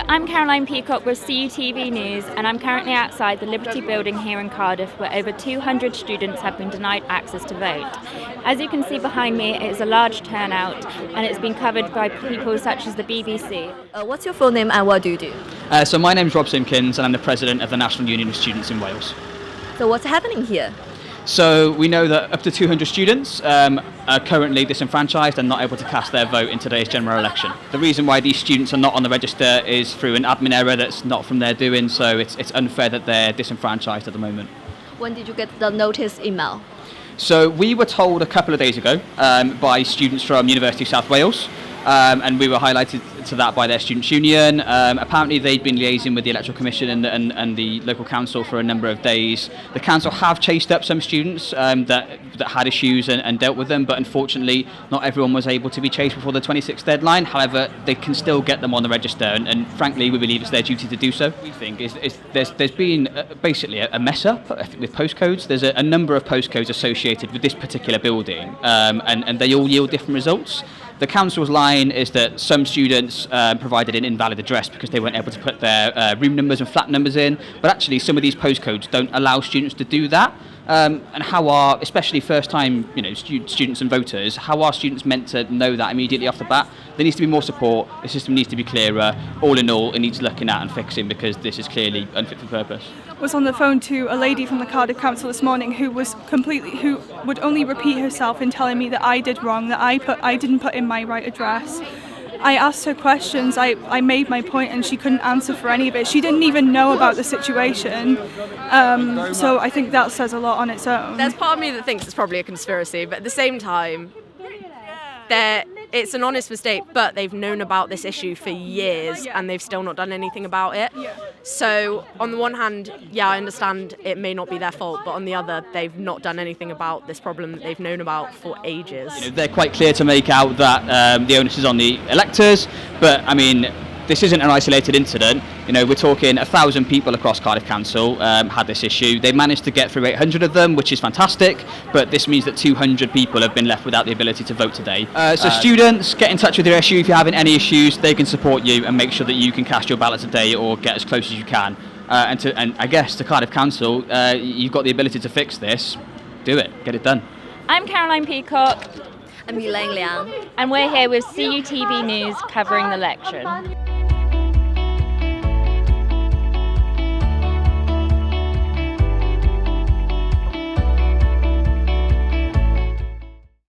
I'm Caroline Peacock with CUTV News, and I'm currently outside the Liberty Building here in Cardiff, where over 200 students have been denied access to vote. As you can see behind me, it is a large turnout, and it's been covered by people such as the BBC. What's your full name and what do you do? So my name's Rob Simpkins, and I'm the president of the National Union of Students in Wales. So what's happening here? So we know that up to 200 students are currently disenfranchised and not able to cast their vote in today's general election. The reason why these students are not on the register is through an admin error that's not from their doing, so it's unfair that they're disenfranchised at the moment. When did you get the notice email? So we were told a couple of days ago by students from University of South Wales, and we were highlighted to that by their students' union. Apparently they'd been liaising with the Electoral Commission and the local council for a number of days. The council have chased up some students that had issues and dealt with them, but unfortunately not everyone was able to be chased before the 26th deadline. However, they can still get them on the register, and frankly we believe it's their duty to do so. We think there's been basically a mess up with postcodes. There's a number of postcodes associated with this particular building, and they all yield different results. The council's line is that some students provided an invalid address because they weren't able to put their room numbers and flat numbers in, but actually some of these postcodes don't allow students to do that. And how are, especially first-time, students and voters, how are students meant to know that immediately off the bat? There needs to be more support. The system needs to be clearer. All in all, it needs looking at and fixing because this is clearly unfit for purpose. I was on the phone to a lady from the Cardiff Council this morning who would only repeat herself in telling me that I did wrong, that I didn't put in my right address. I asked her questions, I made my point, and she couldn't answer for any of it. She didn't even know about the situation, so I think that says a lot on its own. There's part of me that thinks it's probably a conspiracy, but at the same time, it's an honest mistake, but they've known about this issue for years and they've still not done anything about it. So on the one hand, I understand it may not be their fault, but on the other, they've not done anything about this problem that they've known about for ages. They're quite clear to make out that the onus is on the electors, but I mean, this isn't an isolated incident. We're talking 1,000 people across Cardiff Council had this issue. They managed to get through 800 of them, which is fantastic, but this means that 200 people have been left without the ability to vote today. So students, get in touch with your issue. If you're having any issues, they can support you and make sure that you can cast your ballot today or get as close as you can. And I guess to Cardiff Council, you've got the ability to fix this. Do it. Get it done. I'm Caroline Peacock. I'm Elaine Liang. And we're here with CUTV News covering the election.